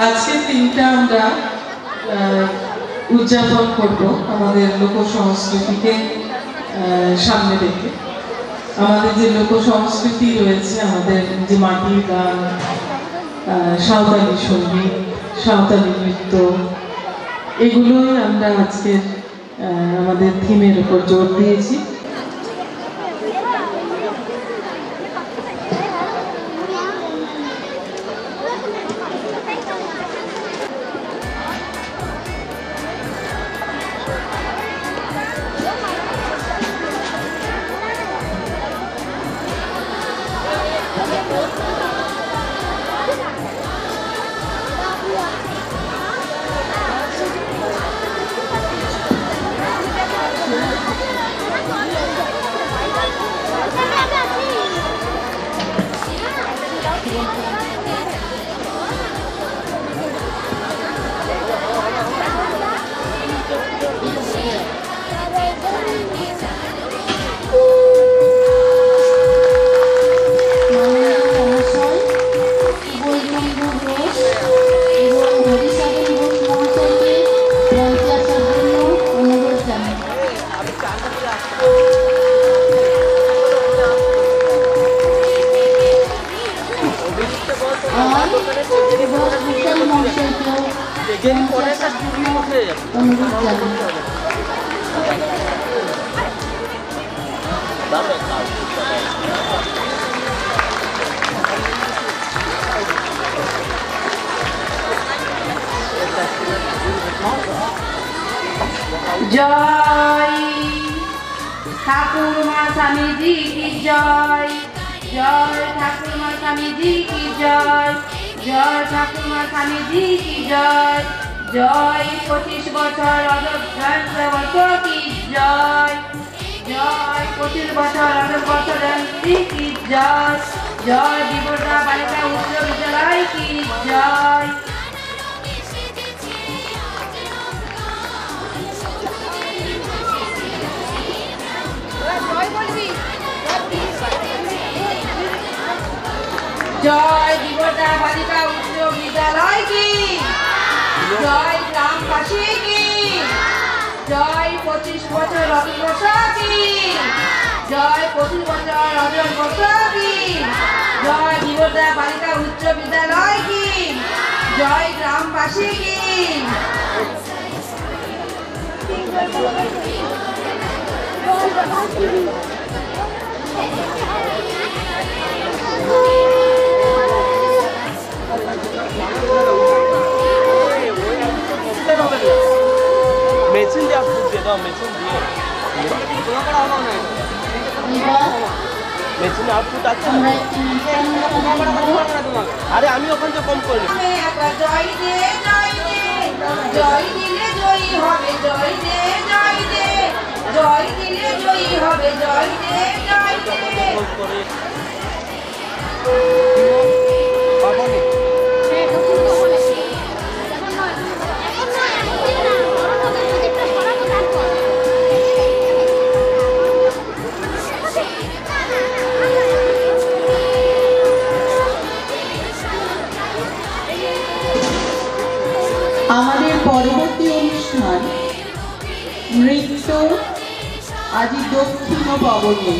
আজকে দিনটা আমরা উদযাপন করব আমাদের লোক সংস্কৃতিকে সামনে রেখে। আমাদের যে লোক সংস্কৃতি রয়েছে, আমাদের যে মাটির গান, সাঁওতালি সঙ্গীত, সাঁওতালি নৃত্য, এগুলোই আমরা আজকের আমাদের থিমের উপর জোর দিয়েছি। जय ठाकुर माँ स्वामी जी की जय, जय ठाकुर माँ स्वामी जी की जय, जय ठाकुर माँ स्वामी जी की जय, जय 25 বছর অযোধ্যাবর্ষ की जय, जय 25 বছর অযোধ্যাবর্ষ की जय, जय विबोधा बालिका उच्च विद्यालय की जय। जय विबोधा बालिका उच्च विद्यालय की जय, ग्रामवासी की जय 25 বছর অযোধ্যাবর্ষ की जय, 25 বছর অযোধ্যাবর্ষ की जय, विबोधा बालिका उच्च विद्यालय की जय, ग्रामवासी की। মেশিন দিয়ে আপনি দিয়ে দাও, মেশিন দিয়ে মেশিনে আউটপুট আছে। আরে আমি ওখান থেকে কম করে জয় দে জয় দে, জয় দিলে জয়ী হবে, জয় দে জয় দে, জয় দিলে জয়ী হবে, জয় দে জয় দে। আমাদের পরবর্তী অনুষ্ঠান নৃত্য আজি দক্ষিণ ভবনে।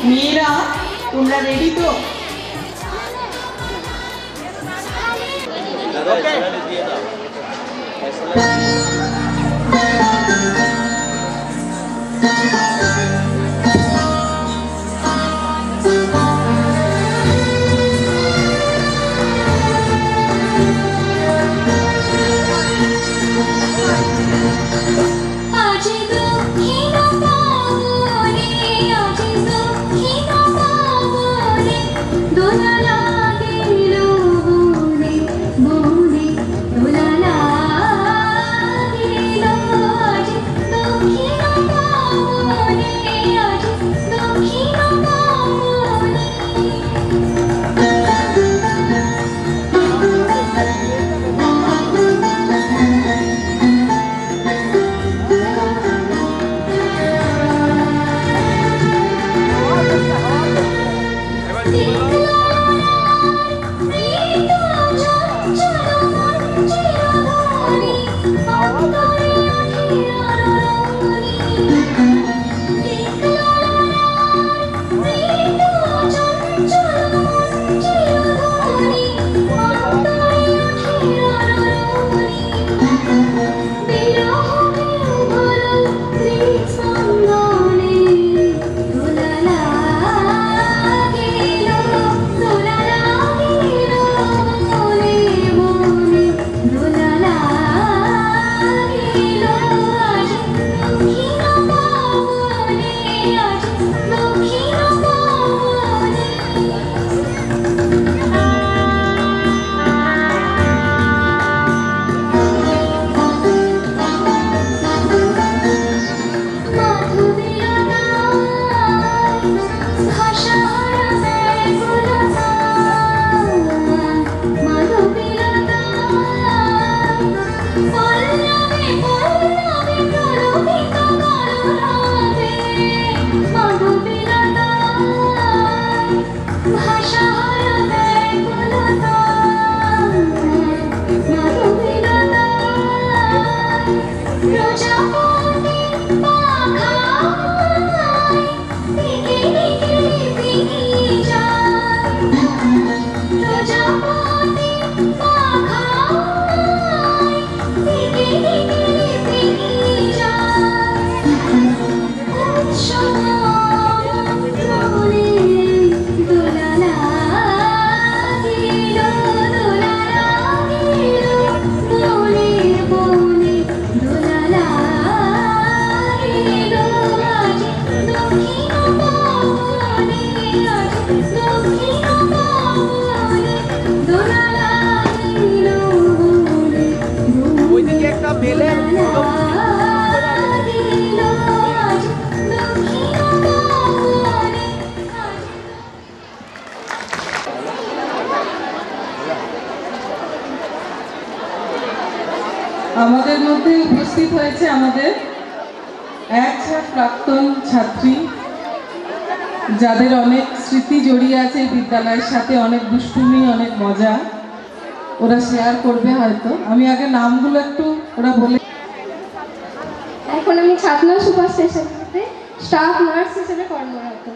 মেয়েরা তোমরা রেডি তো? উপস্থিত হয়েছে আমাদের এক ঝাঁক প্রাক্তন ছাত্রী, যাদের অনেক স্মৃতি জড়িয়ে আছে এই বিদ্যালয়ের সাথে, অনেক দুষ্টুমি, অনেক মজা। ওরা শেয়ার করবে হয়তো। আমি আগে নামগুলো একটু ওরা বলে। এখন আমি ছাতনা সুপার স্টেশনতে স্টাফ নার্স হিসেবে কর্মরত।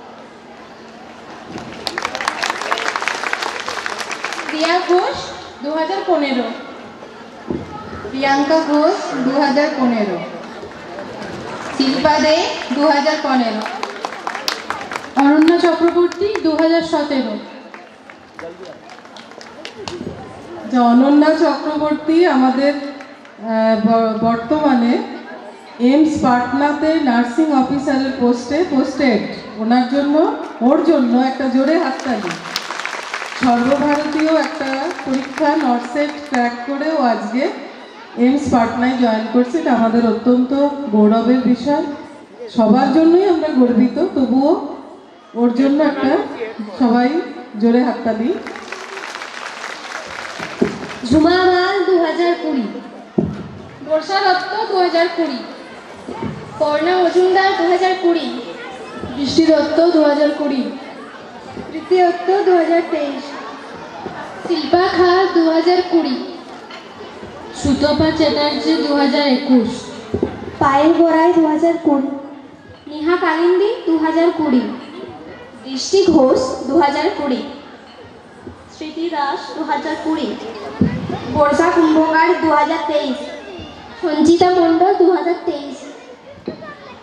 প্রিয়া ঘোষ 2015, প্রিয়াঙ্কা ঘোষ 2015, শিল্পা দে 2015, অনন্যা চক্রবর্তী 2017, যে অনন্যা চক্রবর্তী আমাদের বর্তমানে এইমস পাটনাতে নার্সিং অফিসারের পোস্টেড। ওর জন্য একটা জোরে হাততালি। সর্বভারতীয় একটা পরীক্ষা নর্সেট ক্র্যাক করেও আজকে এইমস পাটনায় জয়েন করছে। এটা আমাদের অত্যন্ত গৌরবের বিষয়, সবার জন্যই আমরা গর্বিত। তবুও ওর জন্য একটা সবাই জোরে হাততালি। ঝুমা মাল 2020, বর্ষা দত্ত 2020, কর্ণা মজুমদার 2020, বৃষ্টি দত্ত 2020, প্রীতি দত্ত 2023, শিল্পা খা 2020, সুতপা চ্যাটার্জি 2021, পায়েল বড়াই 2020, নেহা কালিন্দি 2020, দৃষ্টি ঘোষ 2020, স্মৃতি দাস 2020, বর্ষা কুম্ভকার 2023, সঞ্চিতা মণ্ডল 2023,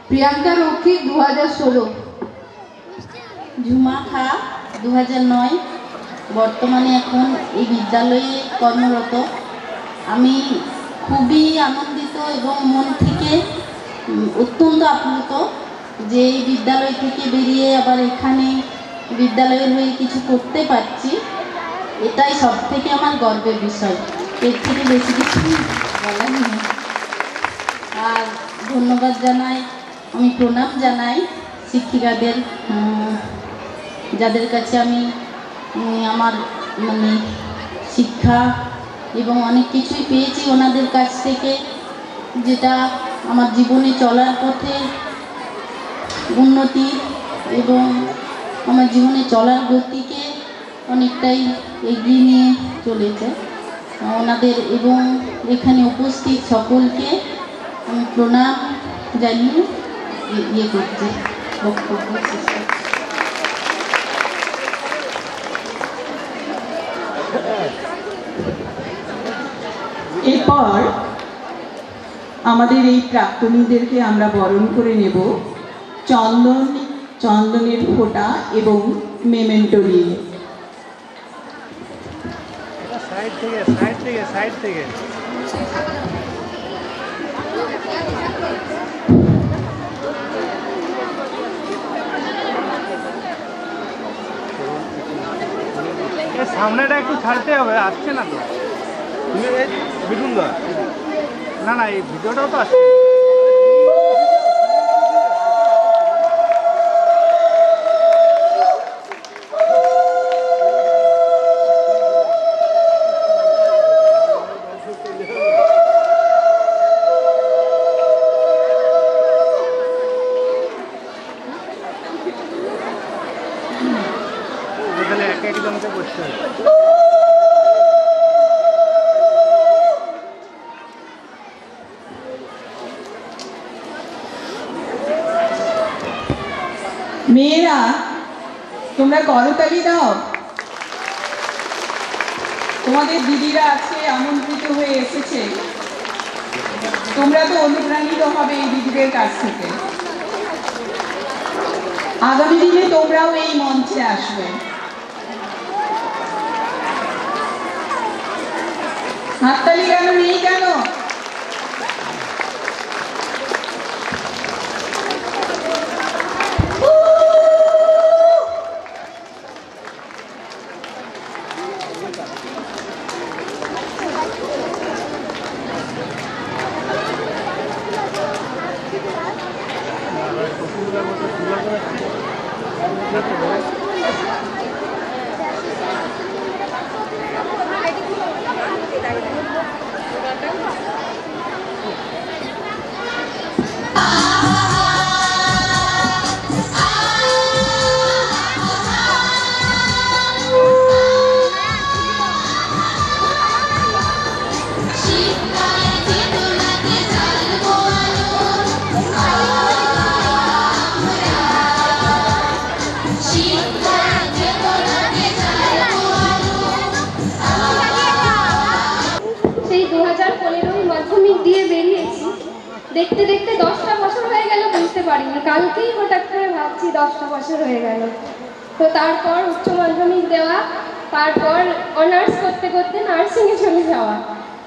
প্রিয়াঙ্কা রক্ষিত 2016, ঝুমা খা 2009, বর্তমানে এখন এই বিদ্যালয়ে কর্মরত। আমি খুবই আনন্দিত এবং মন থেকে অত্যন্ত আপ্লুত যে এই বিদ্যালয় থেকে বেরিয়ে আবার এখানে বিদ্যালয়ের হয়ে কিছু করতে পারছি। এটাই সব থেকে আমার গর্বের বিষয়। এর থেকে বেশি কিছু বলার নেই। আর ধন্যবাদ জানাই, আমি প্রণাম জানাই শিক্ষিকাদের, যাদের কাছে আমি আমার শিক্ষা এবং অনেক কিছুই পেয়েছি ওনাদের কাছ থেকে, যেটা আমার জীবনে চলার পথে উন্নতি এবং আমার জীবনে চলার গতিকে অনেকটাই এগিয়ে নিয়ে চলেছে। ওনাদের এবং এখানে উপস্থিত সকলকে আমি প্রণাম জানিয়ে করছি, বক্তব্য শেষ করছি। এরপর আমাদের এই প্রাক্তনীদেরকে আমরা বরণ করে নেব চন্দনের ফোঁটা এবং মেমেন্টো নিয়ে। সাইড থেকে সামনেটা একটু ছাড়তে হবে, আসছে না তো। তুমি বিটুন দা, না এই ভিডিওটাও তো আসছে। একজনকে বসতে হবে। মেয়েরা তোমরা করতালি দাও। তোমাদের দিদিরা আছে, আমন্ত্রিত হয়ে এসেছে। তোমরা তো অনুপ্রাণিত হবে এই দিদিদের কাছ থেকে। আগামী দিনে তোমরাও এই মঞ্চে আসবে। হাততালি কেন নেই কেন? দেখতে দেখতে 10টা বছর হয়ে গেল, বুঝতে পারিনি। কালকেই হঠাৎ করে ভাবছি 10টা বছর হয়ে গেল। তো তারপর উচ্চ মাধ্যমিক দেওয়া, তারপর অনার্স করতে করতে নার্সিংয়ে চলে যাওয়া।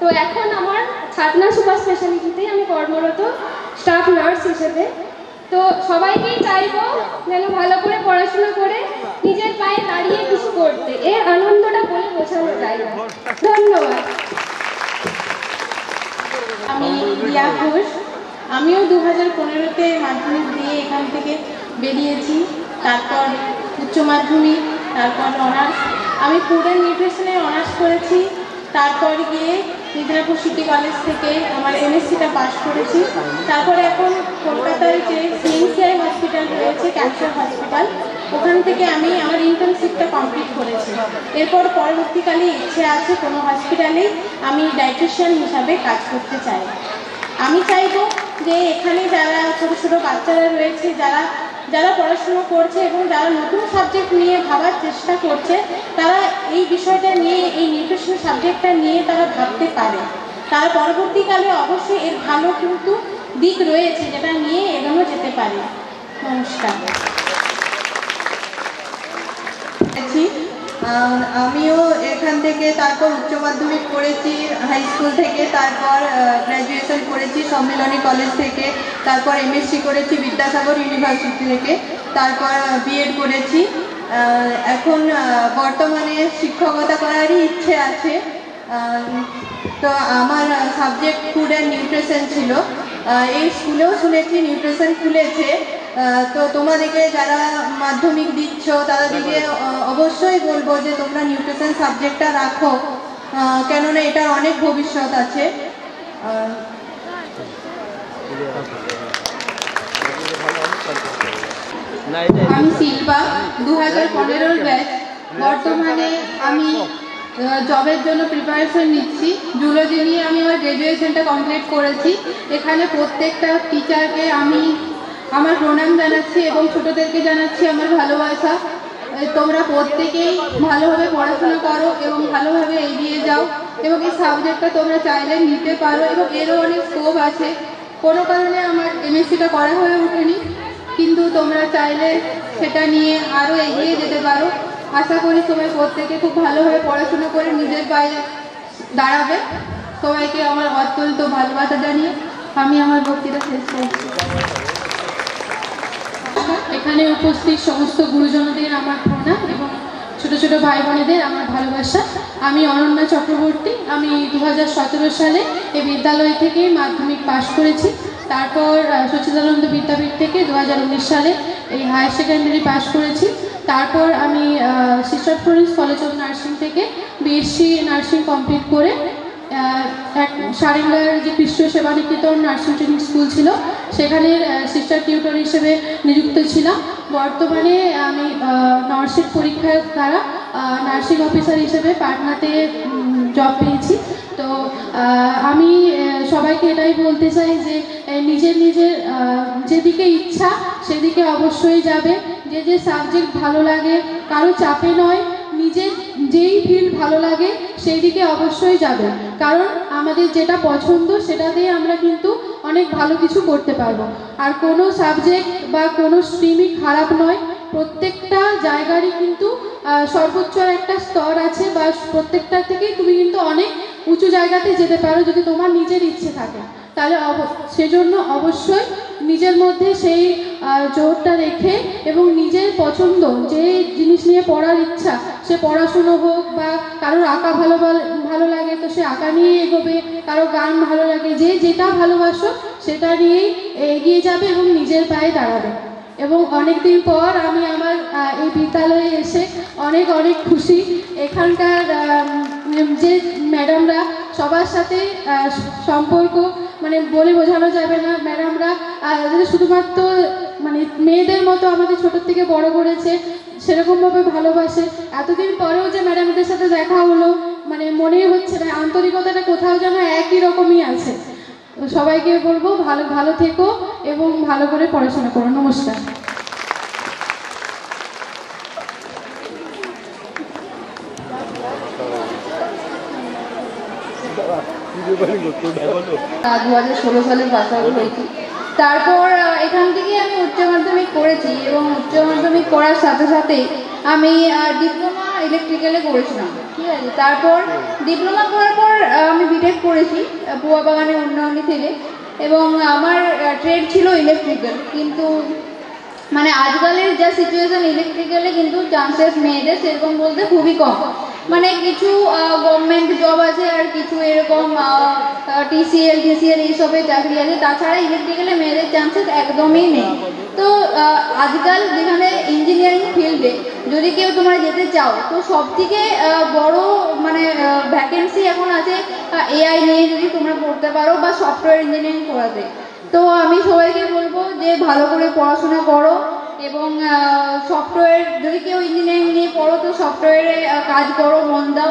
তো এখন আমার ছাতনা সুপার স্পেশালিটিতেই আমি কর্মরত স্টাফ নার্স হিসেবে। তো সবাইকেই চাইবো যেন ভালো করে পড়াশোনা করে নিজের পায়ে দাঁড়িয়ে কিছু করতে। এর আনন্দটা বলে বোঝানো যায় না। ধন্যবাদ। আমি রিয়া ঘোষ। আমিও 2015-তে মাধ্যমিক দিয়ে এখান থেকে বেরিয়েছি, তারপর উচ্চ মাধ্যমিক, তারপর অনার্স। আমি ফুড অ্যান্ড নিউট্রিশনে অনার্স করেছি, তারপর গিয়ে মিদনাপুর সিটি কলেজ থেকে আমার এমএসসিটা পাস করেছি। তারপরে এখন কলকাতায় যে সিএমসিআই হসপিটাল রয়েছে, ক্যান্সার হসপিটাল, ওখান থেকে আমি আমার ইন্টার্নশিপটা কমপ্লিট করেছি। এরপর পরবর্তীকালে ইচ্ছে আছে কোনো হসপিটালে আমি ডায়েটিশিয়ান হিসাবে কাজ করতে চাই। আমি চাইবো যে এখানে যারা ছোটো ছোটো বাচ্চারা রয়েছে, যারা পড়াশুনো করছে এবং যারা নতুন সাবজেক্ট নিয়ে ভাবার চেষ্টা করছে, তারা এই বিষয়টা নিয়ে, এই নিউট্রিশন সাবজেক্টটা নিয়ে তারা ভাবতে পারে। তারা পরবর্তীকালে অবশ্যই এর ভালো কিন্তু দিক রয়েছে, যেটা নিয়ে এগোনো যেতে পারে। নমস্কার। আমিও এখান থেকে তারপর উচ্চ মাধ্যমিক পড়েছি হাই স্কুল থেকে, তারপর গ্র্যাজুয়েশন করেছি সম্মিলনী কলেজ থেকে, তারপর এমএসসি করেছি বিদ্যাসাগর ইউনিভার্সিটি থেকে, তারপর বিএড করেছি। এখন বর্তমানে শিক্ষকতা করারই ইচ্ছে আছে। তো আমার সাবজেক্ট ফুড অ্যান্ড নিউট্রিশন ছিল। এই স্কুলেও শুনেছি নিউট্রিশন খুলেছে, তো তোমাদেরকে যারা মাধ্যমিক দিচ্ছ তাদেরকে অবশ্যই বলবো যে তোমরা নিউট্রিশন সাবজেক্টটা রাখো, কেননা এটার অনেক ভবিষ্যৎ আছে। আমি শিল্পা, 2015-র ব্যাচ। বর্তমানে আমি জবের জন্য প্রিপারেশন নিচ্ছি। জুলজি নিয়ে আমি আমার গ্র্যাজুয়েশনটা কমপ্লিট করেছি। এখানে প্রত্যেকটা টিচারকে আমি আমার প্রণাম জানাচ্ছি এবং ছোটোদেরকে জানাচ্ছি আমার ভালোবাসা। তোমরা প্রত্যেকেই ভালোভাবে পড়াশোনা করো এবং ভালোভাবে এগিয়ে যাও, এবং এই সাবজেক্টটা তোমরা চাইলে নিতে পারো এবং এরও অনেক স্কোপ আছে। কোনো কারণে আমার এমএসসিটা করা হয়ে ওঠেনি, কিন্তু তোমরা চাইলে সেটা নিয়ে আরও এগিয়ে যেতে পারো। আশা করি সবাই প্রত্যেকে খুব ভালোভাবে পড়াশোনা করে নিজের পায়ে দাঁড়াবে। সবাইকে আমার অত্যন্ত ভালোবাসা জানিয়ে আমি আমার বক্তৃতা শেষ করছি। এখানে উপস্থিত সমস্ত গুরুজনদের আমার প্রণাম এবং ছোট ছোট ভাই বোনেদের আমার ভালোবাসা। আমি অনন্যা চক্রবর্তী। আমি 2017 সালে এই বিদ্যালয় থেকে মাধ্যমিক পাশ করেছি। তারপর সচিদানন্দ বিদ্যাপীঠ থেকে 2019 সালে এই হায়ার সেকেন্ডারি পাশ করেছি। তারপর আমি sister Florence college of nursing থেকে বিএসসি নার্সিং কমপ্লিট করে সারেঙ্গার যে Krishna Sebaniketan nursing training school ছিল সেখানে সিস্টার টিউটর হিসেবে নিযুক্ত ছিলাম। বর্তমানে আমি নার্সিং পরীক্ষার দ্বারা নার্সিং অফিসার হিসেবে পাটনাতে জব পেয়েছি। তো আমি সবাইকে এটাই বলতে চাই যে নিজের যেদিকে ইচ্ছা সেদিকে অবশ্যই যাবে। যে সাবজেক্ট ভালো লাগে, কারো চাপে নয়, নিজের যেই ফিল্ড ভালো লাগে সেই দিকে অবশ্যই যাবে। কারণ আমাদের যেটা পছন্দ সেটা দিয়ে আমরা কিন্তু অনেক ভালো কিছু করতে পারবো। আর কোনো সাবজেক্ট বা কোনো স্ট্রিমই খারাপ নয়, প্রত্যেকটা জায়গারই কিন্তু সর্বোচ্চ একটা স্তর আছে, বা প্রত্যেকটা থেকেই তুমি কিন্তু অনেক উঁচু জায়গাতে যেতে পারো যদি তোমার নিজের ইচ্ছে থাকে। তাহলে সেজন্য অবশ্যই নিজের মধ্যে সেই জোরটা রেখে এবং নিজের পছন্দ যে জিনিস নিয়ে পড়ার ইচ্ছা, সে পড়াশুনো হোক বা কারোর আঁকা ভালো লাগে তো সে আঁকা নিয়েই এগোবে, কারো গান ভালো লাগে, যে যেটা ভালোবাসো সেটা নিয়েই এগিয়ে যাবে এবং নিজের পায়ে দাঁড়াবে। এবং অনেক দিন পর আমি আমার এই বিদ্যালয়ে এসে অনেক খুশি। এখানকার যে ম্যাডামরা সবার সাথে সম্পর্ক মানে বলে বোঝানো যাবে না। ম্যাডামরা শুধুমাত্র মানে মেয়েদের মতো আমাদের ছোটোর থেকে বড় করেছে, সেরকমভাবে ভালোবাসে। এতদিন পরেও যে ম্যাডামদের সাথে দেখা হলো, মানে মনেই হচ্ছে না, আন্তরিকতাটা কোথাও যেন একই রকমই আছে। সবাইকে বলবো ভালো থেকো এবং ভালো করে পড়াশোনা করো। নমস্কার। 2016 সালে পাস আউট হয়েছি। তারপর এখান থেকে আমি উচ্চ মাধ্যমিক করেছি এবং উচ্চ মাধ্যমিক করার সাথে সাথেই আমি ডিপ্লোমা ইলেকট্রিক্যালে করেছিলাম, ঠিক আছে। তারপর ডিপ্লোমা করার পর আমি বিটেক করেছি পুয়া বাগানে উন্নয়নী থেকে, এবং আমার ট্রেড ছিল ইলেকট্রিক্যাল। কিন্তু মানে আজকালের যা সিচুয়েশন, ইলেকট্রিক্যালে কিন্তু চান্সেস মেয়েদের সেরকম বলতে খুবই কম। মানে কিছু গভর্নমেন্ট জব আছে আর কিছু এরকম টিসিএল এইসবের চাকরি আছে, তাছাড়া ইলেকট্রিক্যালে মেয়েদের চান্সেস একদমই নেই। তো আজকাল যেখানে ইঞ্জিনিয়ারিং ফিল্ডে যদি কেউ তোমরা যেতে চাও, তো সবথেকে বড় মানে ভ্যাকেন্সি এখন আছে এআই নিয়ে যদি তোমরা পড়তে পারো বা সফটওয়্যার ইঞ্জিনিয়ারিং করাতে। তো আমি সবাইকে বলবো যে ভালো করে পড়াশোনা করো এবং সফটওয়্যার, যদি কেউ ইঞ্জিনিয়ারিং নিয়ে পড়ো তো সফটওয়্যারে কাজ করো, মন দাও,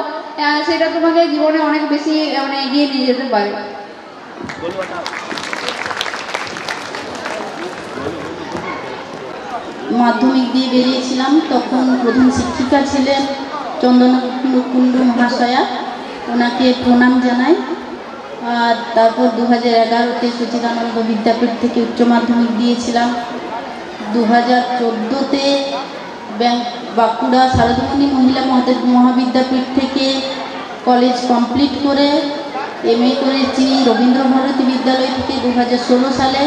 সেটা তোমাকে জীবনে অনেক বেশি মানে এগিয়ে নিয়ে যেতে পারে। মাধ্যমিক দিয়ে বেরিয়েছিলাম, তখন প্রধান শিক্ষিকা ছিলেন চন্দনা কুণ্ডু মহাশয়া, ওনাকে প্রণাম জানাই। আর তারপর 2011-তে সচিদানন্দ বিদ্যাপীঠ থেকে উচ্চ মাধ্যমিক দিয়েছিলাম। 2014-তে বাঁকুড়া শারদামণি মহিলা মহাবিদ্যাপীঠ থেকে কলেজ কমপ্লিট করে এমএ করেছি রবীন্দ্রভারতী বিদ্যালয় থেকে 2016 সালে।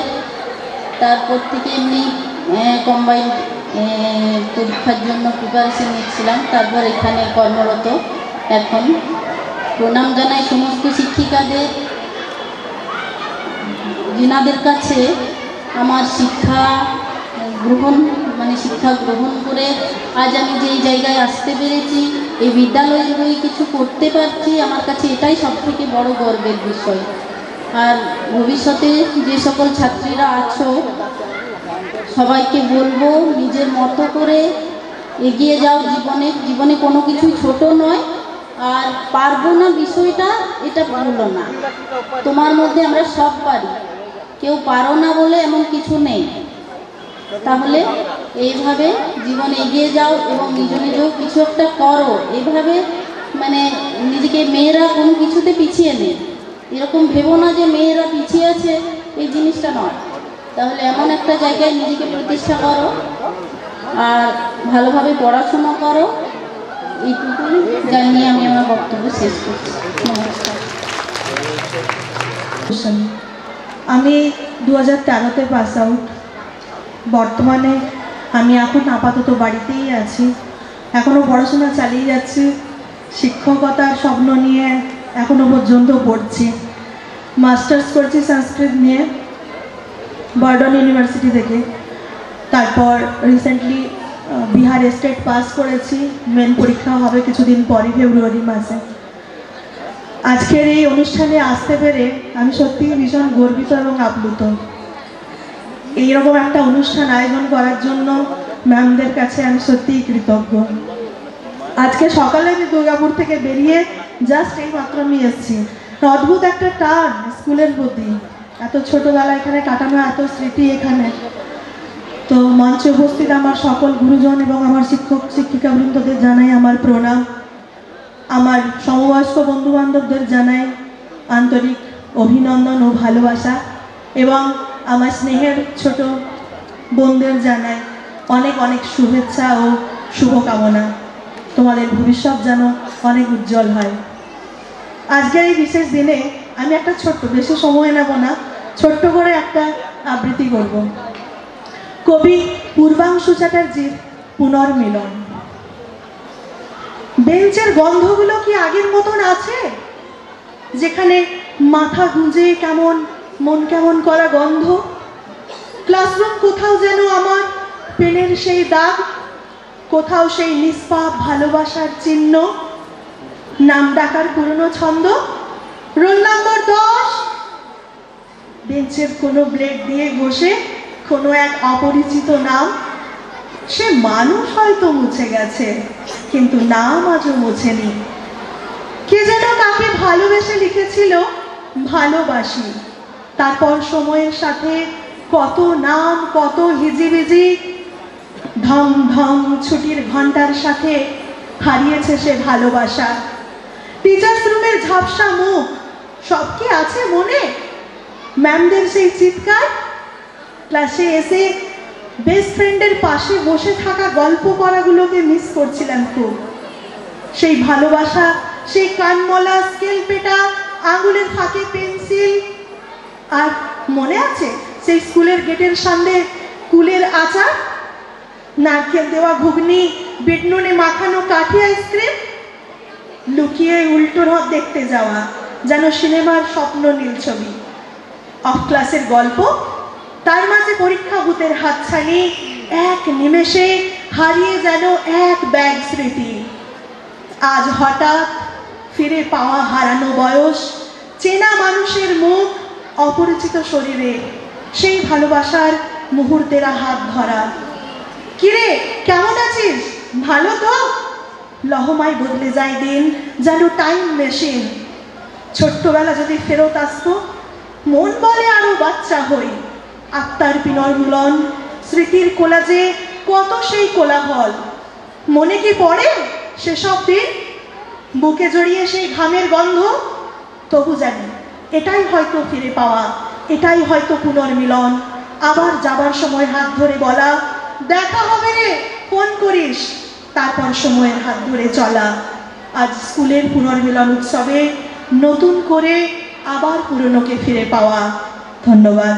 তারপর থেকে এমনি কম্বাইন্ড পরীক্ষার জন্য প্রিপারেশন নিচ্ছিলাম, তারপর এখানে কর্মরত এখন। প্রণাম জানাই সমস্ত শিক্ষিকাদের, যিনাদের কাছে আমার শিক্ষা গ্রহণ করে আজ আমি যেই জায়গায় আসতে পেরেছি, এই বিদ্যালয়ে হয়ে কিছু করতে পারছি, আমার কাছে এটাই সবথেকে বড় গর্বের বিষয়। আর ভবিষ্যতে যে সকল ছাত্রীরা আছো সবাইকে বলবো নিজের মতো করে এগিয়ে যাও জীবনে কোনো কিছুই ছোট নয়। আর পারবো না বিষয়টা এটা ভুলো না, তোমার মধ্যে আমরা সব পারি, কেউ পারো না বলে এমন কিছু নেই। তাহলে এইভাবে জীবনে এগিয়ে যাও এবং নিজেও কিছু একটা করো। এইভাবে মানে নিজেকে মেয়েরা কোনো কিছুতে পিছিয়ে নেই, এরকম ভেবো না যে মেয়েরা পিছিয়ে আছে, এই জিনিসটা নয়। তাহলে এমন একটা জায়গায় নিজেকে প্রতিষ্ঠা করো আর ভালোভাবে পড়াশোনা করো। এইটুকুই জানিয়ে আমি আমার বক্তব্য শেষ করছি। নমস্কার। আমি 2013-তে পাস আউট। বর্তমানে আমি এখন আপাতত বাড়িতেই আছি, এখনও পড়াশোনা চালিয়ে যাচ্ছি। শিক্ষকতার স্বপ্ন নিয়ে এখনও পর্যন্ত পড়ছি। মাস্টার্স করছি সংস্কৃত নিয়ে বর্ডন ইউনিভার্সিটি থেকে। তারপর রিসেন্টলি বিহার স্টেট পাস করেছি, মেন পরীক্ষা হবে কিছুদিন পরে ফেব্রুয়ারি মাসে। আজকের এই অনুষ্ঠানে আসতে পেরে আমি সত্যিই ভীষণ গর্বিত এবং আপ্লুত। এইরকম একটা অনুষ্ঠান আয়োজন করার জন্য ম্যামদের কাছে আমি সত্যিই কৃতজ্ঞ। আজকে সকালে আমি দুর্গাপুর থেকে বেরিয়ে জাস্ট এই মাত্র আমি এসেছি। অদ্ভুত একটা টান স্কুলের প্রতি, এত ছোটবেলা এখানে কাটানো, এত স্মৃতি এখানে। তো মঞ্চে উপস্থিত আমার সকল গুরুজন এবং আমার শিক্ষক শিক্ষিকাবৃন্দদের জানাই আমার প্রণাম। আমার সমবয়স্ক বন্ধুবান্ধবদের জানাই আন্তরিক অভিনন্দন ও ভালোবাসা, এবং আমার স্নেহের ছোট বোনদের জানাই অনেক অনেক শুভেচ্ছা ও শুভকামনা। তোমাদের ভবিষ্যৎ যেন অনেক উজ্জ্বল হয়। আজকের এই বিশেষ দিনে আমি একটা ছোট্ট, বেশি সময় নেব না, ছোট্ট করে একটা আবৃত্তি করব। কবি পূর্বাংশু চ্যাটার্জির পুনর্মিলন। বেঞ্চের গন্ধগুলো কি আগের মতন আছে? যেখানে মাথা গুঁজে কেমন মন কেমন করা গন্ধ। ক্লাসরুম কোথাও যেন আমার পেনের সেই দাগ, কোথাও সেই নিষ্পাপ ভালোবাসার চিহ্ন। নাম ডাকার পুরনো ছন্দ, রোল নাম্বার 10। বেঞ্চের কোনো ব্লেড দিয়ে ঘষে কোনো এক অপরিচিত নাম। সে মানুষ হয়তো মুছে গেছে, কিন্তু নাম আজও মুছেনি। কে যেন তাকে ভালোবেসে লিখেছিল ভালোবাসি। তারপর সময়ের সাথে কত নাম, কত হিজিবিজি, ধম ধম ছুটির ঘন্টার সাথে হারিয়েছে সে ভালোবাসা। টিচার্স রুমের ঝাপসা মুখ, সব কি আছে মনে? ম্যামদের সেই চিৎকার, ক্লাসে এসে বেস্ট ফ্রেন্ডের পাশে বসে থাকা গল্প করাগুলোকে মিস করছিলাম খুব। সেই ভালোবাসা, সেই কানমলা, স্কেল পেটা, আঙুলের ফাঁকে পেন্সিল। আর মনে আছে সেই স্কুলের গেটের সামনে কুলের আচার, নারকেল দেওয়া ঘুগনি, বিট নুনে মাখানো কাঠি আইসক্রিম, লুকিয়ে উল্টো রথ দেখতে যাওয়া, যেন সিনেমার স্বপ্ন নীল ছবি। অফ ক্লাসের গল্প, তার মাঝে পরীক্ষা ভূতের হাতছানি, এক নিমেষে হারিয়ে যেন এক ব্যাগ স্মৃতি। আজ হঠাৎ ফিরে পাওয়া হারানো বয়স, চেনা মানুষের মুখ, অপরিচিত শরীরে, সেই ভালোবাসার মুহূর্তেরা হাত ধরা। কিরে, কেমন আছিস? ভালো তো? লহমায় বদলে যায় দিন, যেন টাইম মেশিন। ছোট্টবেলা যদি ফেরত আসতো, মন বলে আরো বাচ্চা হই। আত্মার বিনর্মূলন, স্মৃতির কোলাজে কত সেই কোলাহল। মনে কি পড়ে সেসব দিন? বুকে জড়িয়ে সেই ঘামের গন্ধ। তবু জানি এটাই হয়তো ফিরে পাওয়া, এটাই হয়তো পুনর্মিলন। আবার যাবার সময় হাত ধরে বলা, দেখা হবে রে, ফোন করিস। তারপর সময়ের হাত ধরে চলা। আজ স্কুলের পুনর্মিলন উৎসবে নতুন করে আবার পুরনোকে ফিরে পাওয়া। ধন্যবাদ।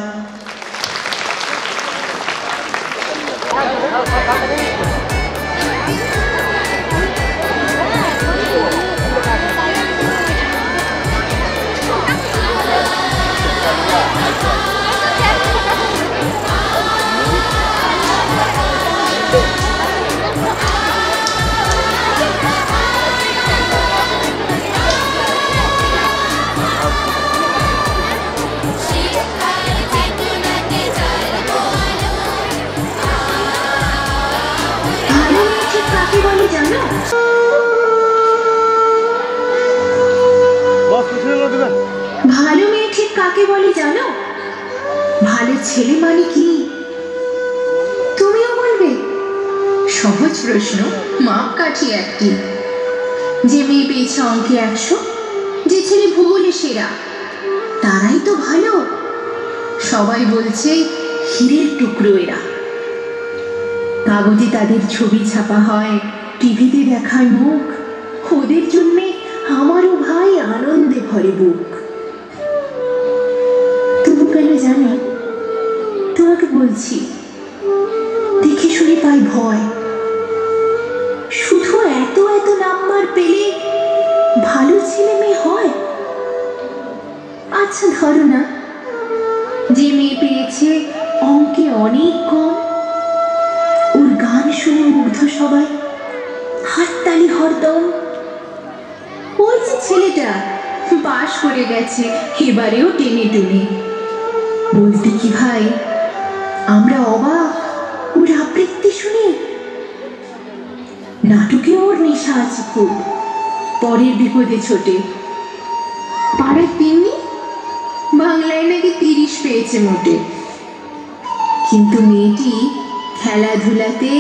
ভালো মেয়ে ঠিক কাকে বলে জানো? ভালো ছেলে মানে কি তুমিও বলবে? সহজ প্রশ্ন, মাপকাঠি একটি। যে মেয়ে পেয়েছে অঙ্কে 100, যে ছেলে ভূগোলে সেরা, তারাই তো ভালো। সবাই বলছে হীরের টুকরো এরা। কাগজে তাদের ছবি ছাপা হয়, টিভিতে দেখায় মুখ। ওদের জন্যে আমারও ভাই আনন্দে ভরে বুক। তবু কেন জানি তোমাকে বলছি, দেখে শুনে পাই ভয়। শুধু এত এত নাম্বার পেলে ভালো ছেলে মেয়ে হয়? আচ্ছা ধরো না, যে মেয়ে পেয়েছে অঙ্কে অনেক কম, ওর গান শুনে মুগ্ধ সবাই, হাততালি হরদম। ওই যে ছেলেটা পাশ করে গেছে এবারেও টেনে টুনে। বলতে কি ভাই, আমরা অবাক ওর আবৃত্তি শুনে। নাটকে ওর নেশা আছে খুব, পরের বিপদে ছোটে। পাড়ার তিন্নি বাংলায় নাকি 30 পেয়েছে মোটে। কিন্তু মেয়েটি খেলাধুলাতে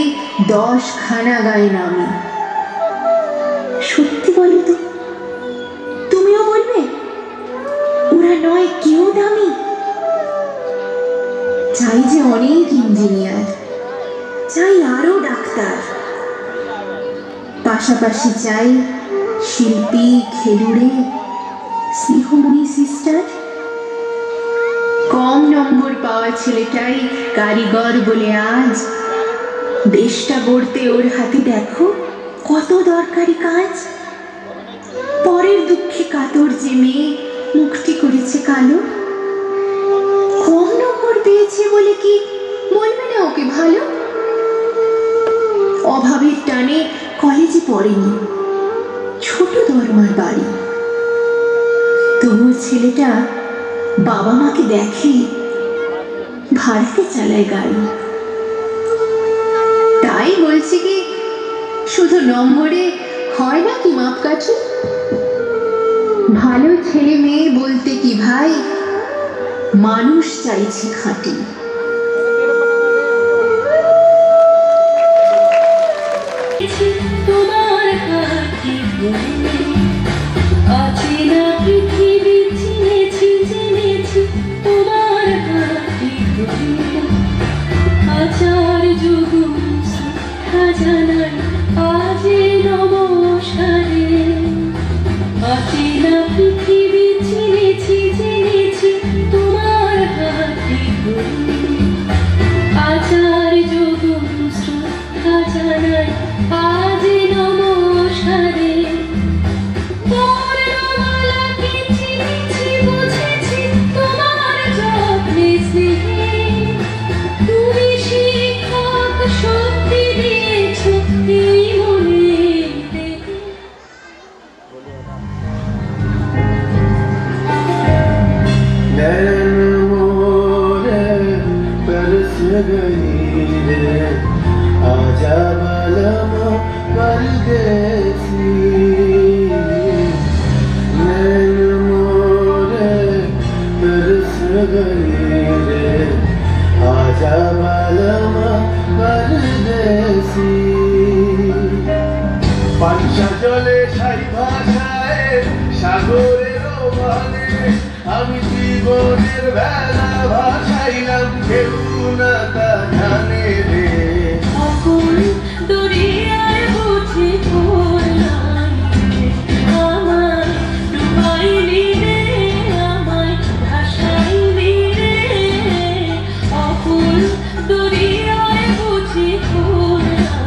10 খানা গায়ে নামে। সত্যি বলো তো, তুমিও বলবে ওরা নয় কেউ দামি? চাই যে অনেক ইঞ্জিনিয়ার, চাই আরো ডাক্তার, পাশাপাশি চাই শিল্পী, খেলুড়ে, স্নেহময়ী সিস্টার। কম নম্বর পাওয়া ছেলেটাই কারিগর বলে আজ দেশটা গড়তে ওর হাতে দেখো কত দরকারি কাজ। পরের দুঃখে কাতর যে মেয়ে মুখটি করেছে কালো, কম নম্বর পেয়েছে বলে কি বলবে না ওকে ভালো? অভাবের টানে কলেজে পড়েনি, ছোট ধর্মার বাড়ি, তবু ছেলেটা বাবা মাকে দেখে, ভাড়াতে চালায় গাড়ি। তাই বলছি কি, শুধু নম্বরে হয় না কি মাপকাঠি? ভালো ছেলে মেয়ে বলতে কি ভাই, মানুষ চাইছে খাঁটি। তোমার কাছে আছে না পৃথিবী ছিল জানাই আজ নমস্কারে। অচেনা পৃথিবী চিনেছি জেনেছি তোমার হাতে ধরে। আচার্য গুরু শ্রদ্ধা জানাই আজ নমস্কারে। বর্ণমালাকে চিনেছি বুঝেছি তোমার যত্নে স্নেহে। তুমি শিক্ষক শক্তি দিয়েছ এই মনের দেহে। नैन मोरे बरस गई रे आजा बालमा परदेसी। नैन मोरे बरस गई रे आजा बालमा परदेसी। পাঞ্চা জলে সাই ভাষায় সাগরের মানে আমি জীবনের বেলা ভাসাইলাম কেউ না তা জানে রে। অকুল দরিয়ায় বুঝি পড়লাম আমায় ডুবাইলি রে আমায় ভাসাইলি রে। অকুল দরিয়ায় বুঝি পড়লাম।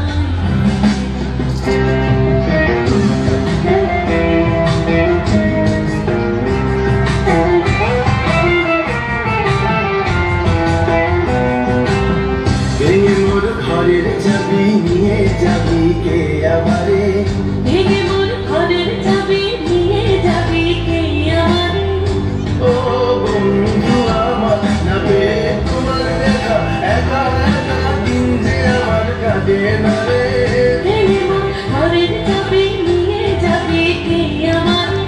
ভেঙে মোর ঘরের চাবি নিয়ে যাবি কে আমারে। ভেঙে মোর ঘরের চাবি নিয়ে যাবি কে আমারে। ও বন্ধু আমার না পেয়ে তোমার দেখা একা একা দিন যে আমার কাঁদে না রে। ভেঙে মোর ঘরের চাবি নিয়ে যাবি কে আমারে।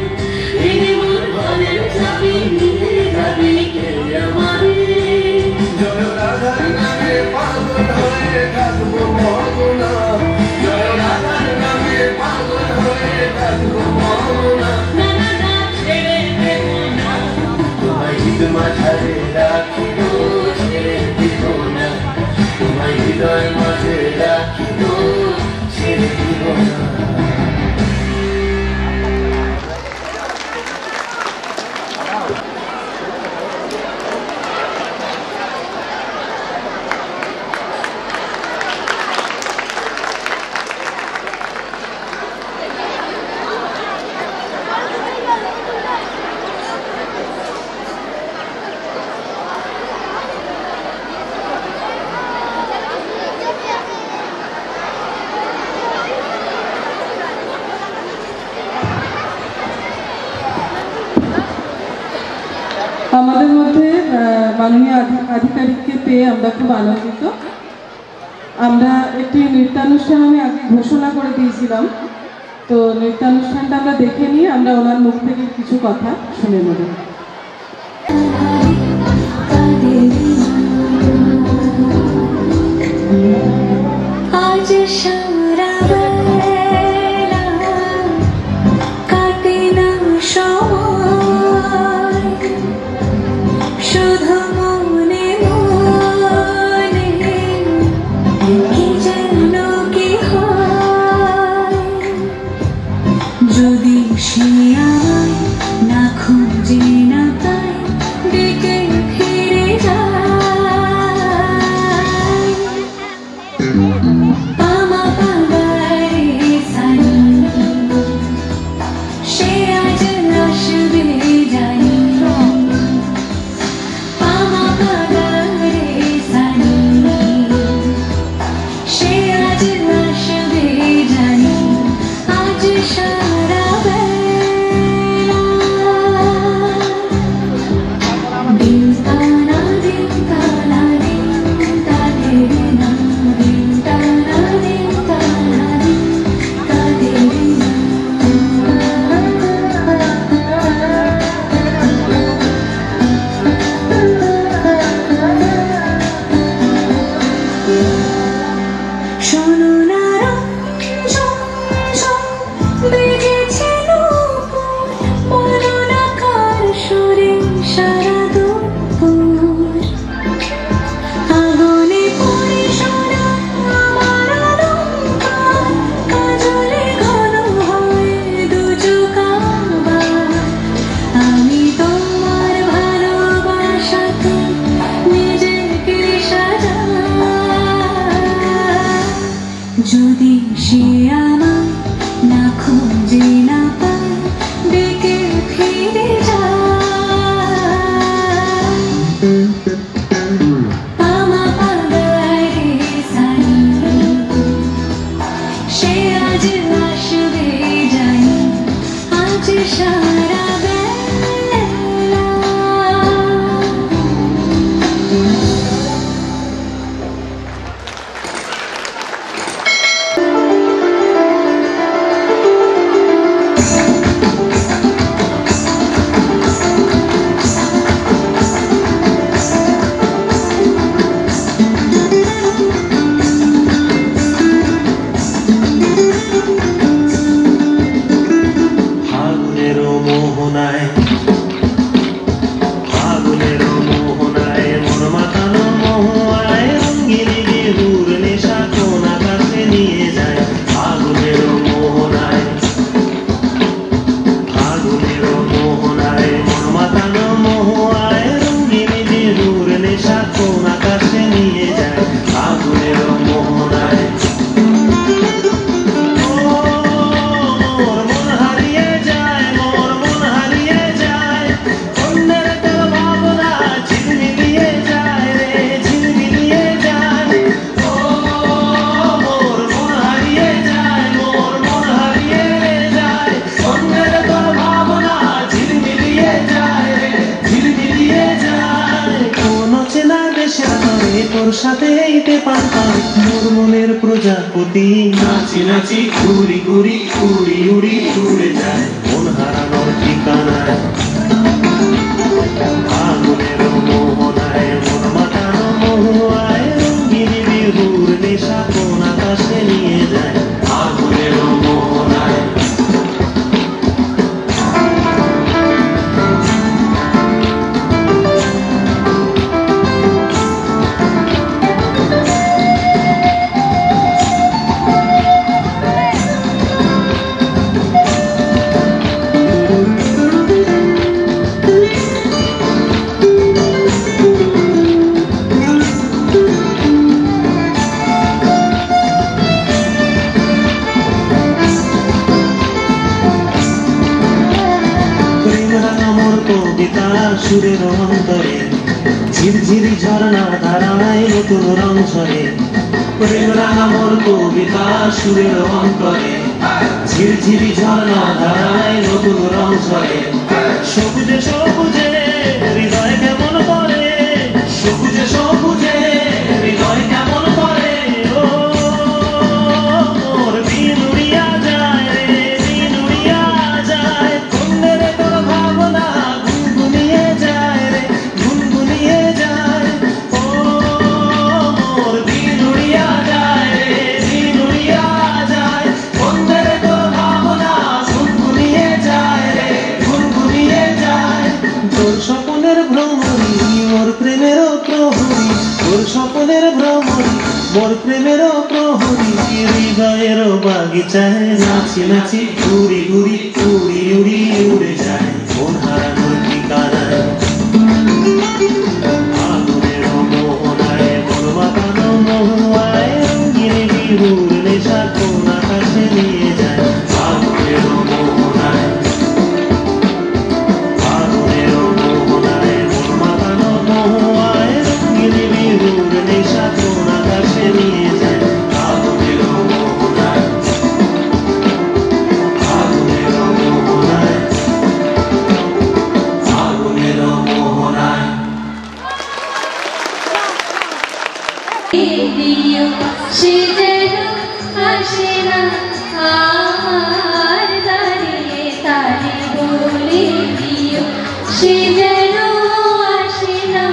ভেঙে মোর ঘরের চাবি নিয়ে যাবি কে আমারে। জয় রাধার নামে পাগল হয়ে থাকবো মগনা। জয় রাধার নামে পাগল হয়ে থাকবো মগনা। না না না ছেড়ে দেব না। তোমায় ঈদ মাঝারে রাখিব ছেড়ে দিব না। তোমায় হৃদয় মাঝে রাখিব ছেড়ে দিব না। আমাদের মধ্যে মাননীয় আধিকারিককে পেয়ে আমরা খুব আনন্দিত। আমরা একটি নৃত্যানুষ্ঠান আমি আগে ঘোষণা করে দিয়েছিলাম, তো নৃত্যানুষ্ঠানটা আমরা দেখে নিয়ে আমরা ওনার মুখ থেকে কিছু কথা শুনে নেব। আজ সারা বেলা কাটে না সময় শুধু মনে মনে কি যেন কি হয়। যদি সে আমায় না খুঁজে যদি সে আমায় না খুঁজে না পায় ডেকে ফিরে যায় পামা পাগলায় সানি সে আজ আসবে জানি আজ সারা প্রজাপতি নাচি নাচি ঘুরি ঘুরি উড়ি উড়ি উড়ে যায় মন হারানোর ঠিকানায় আগুনের মোহনায় মন মাতানো মহুয়ায় রঙিন বিহুর নেশা কোন আকাশে নিয়ে যায় আগুনের মোহনায় সুরের অন্তরে ঝিরঝিরি ঝর্ণা ধারায় নতুন রং ঝরে প্রেম রাঙা মোর কবিতা সুরের অন্তরে ঝিরঝিরি ঝর্ণা ধারায় নতুন রং ঝরে সবুজে সবুজে হৃদয় কেমন করে সবুজে সবুজে হৃদয় কেমন করে ও মোর দিন উড়িয়া যায় রে দিন উড়িয়া যায় কন্যের তোর ভাবনা স্বপনের ভ্রমণী মোর প্রেমের প্রহরী তোর স্বপনের ভ্রমণী মোর প্রেমের প্রহরী হৃদয়ের বাগিচায় নাচি নাচি ঘুরি ঘুরি উড়ি উড়ি উড়ে যায় মন হারানোর ঠিকানায় আগুনের মোহনায় মন মাতানো মহুয়ায় রঙিন বিহুর নেশা কোন আকাশে নিয়ে যায় আগুনের মোহনায় সে যেন আসে না আমার দাঁড়িয়ে তারে বলে দিও সে যেন আসে না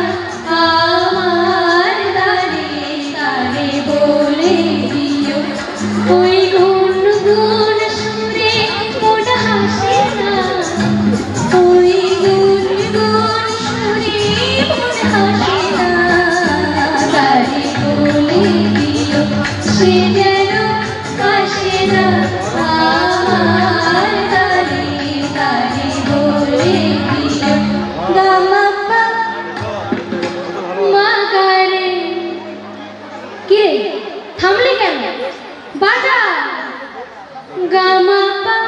আমার দাঁড়িয়ে তারে বলে দিও ওই গুন গুন সুরে মন হাসে না ওই গুন গুন সুরে মন হাসে না তারে বলে দিও সে যেন আসে না আমার দাঁড়িয়ে তারে বলে দিও গামাপা মাগারে কে থামলে কেন বাজা গামা পা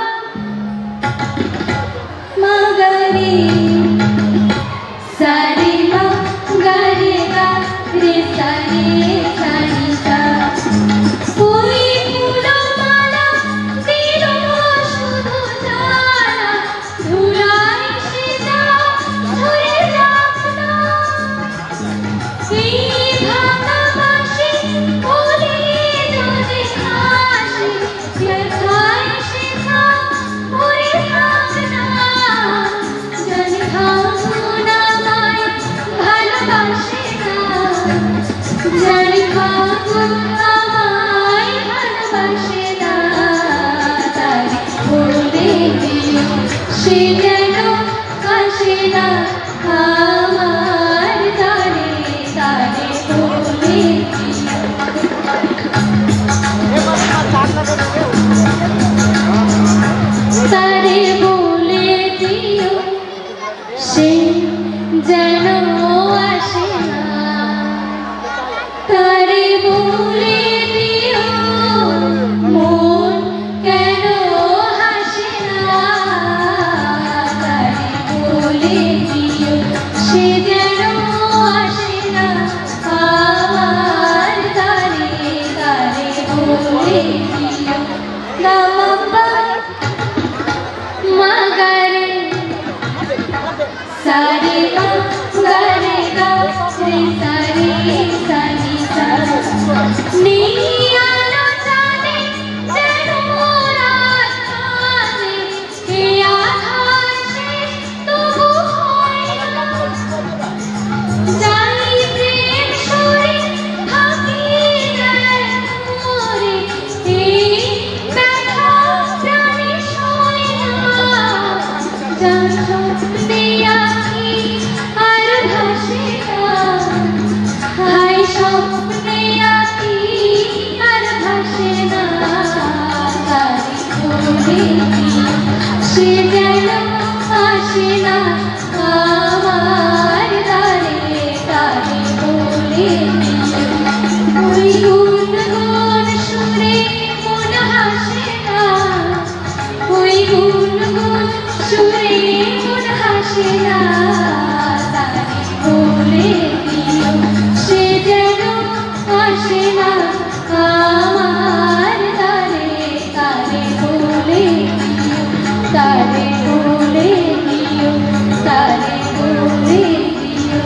মাগারি সারে মা গারে গা রে সারে সারি সা ওই ফুলো মালা দিল শুধু জানা ধুলাই সে যা ধরে যাক না এই ভাঙা বাঁশি ওরে যদি হাসি ব্যথায় সে থা ওরে থাক না জানি থাকো না আমায় ভালোবাসে না জানি থাকো আমায় ভালোবাসে না তারি বলে দিও সে যেন আসে না আমার তারে তারে বলে তারে বলে দিও সে যেন আসে না তারে বলে দিও মন কেন হাসে না তারে বলে দিও সে যেন আসে না আমার তারে তারে বলে দিও গামা মাগারে সারে মা গারে গা রে সারে সারি সা নিয়ালো জানে যেন রাত কানে এ আধার শেষ তবু হয় না যাই প্রেম সুরে থাকি যায় মোরে এই ব্যথা প্রাণে সয় না যার স্বপ্নে আঁকি আর ভাসে না হায় স্বপ্নে আঁকি আর ভাসে না তারি বলে দিও সে যেন আসে না আমার তারে তারে বলে দিও ওই গুনগুন সুরে মন হাসে না ওই গুনগুন সুরে মন হাসে না তারে বলে দিও সে যেন আসে না আমার তারে তারে বলে দিও তারে বলে দিও তারে বলে দিও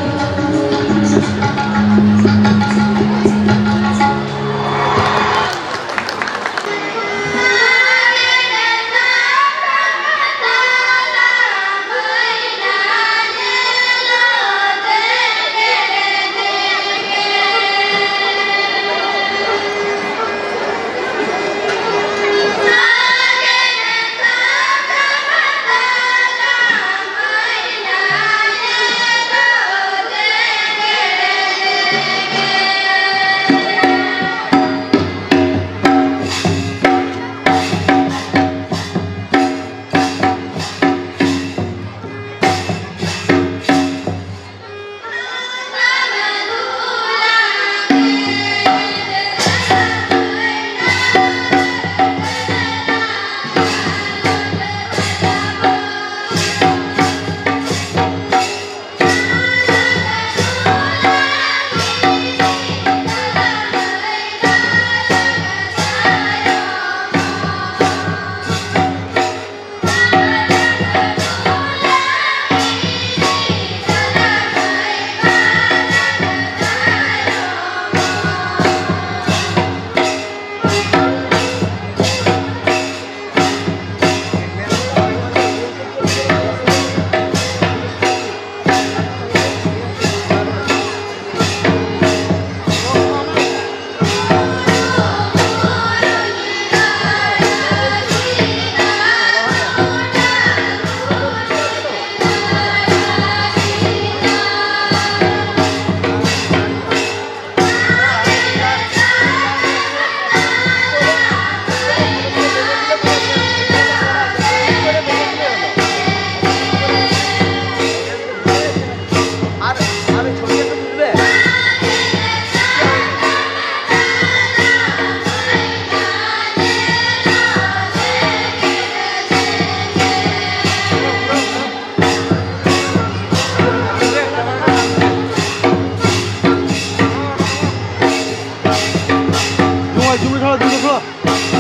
Thank you.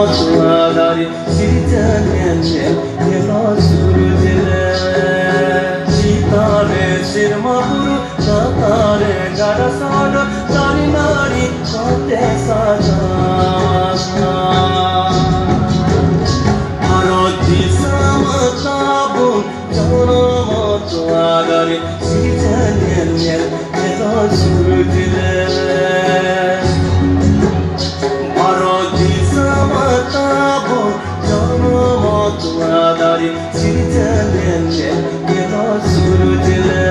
तुआदारी सिरजने हेलो सुरुजले सीतारे सिरमापुरु तारे गरसाड तारी नारी कोते साजा आरोती समताबु जनम तुआदारी सिरजने hello सुरुजले Tuadari sirjane yelo surujle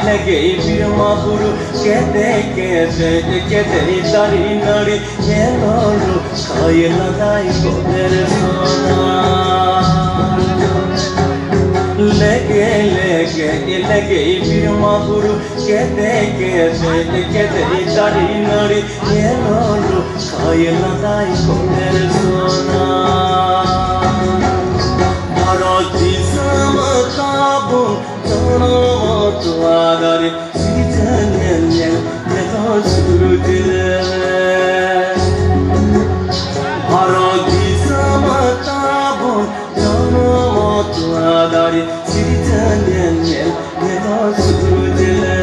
lege firmapuru kete dari nari yelolu kayla dai koder sona lege firmapuru kete dari nari yelolu kayla dai koder sona arati samatabu tuadari sirjane yelo surujle arati samatabu tuadari sirjane yelo surujle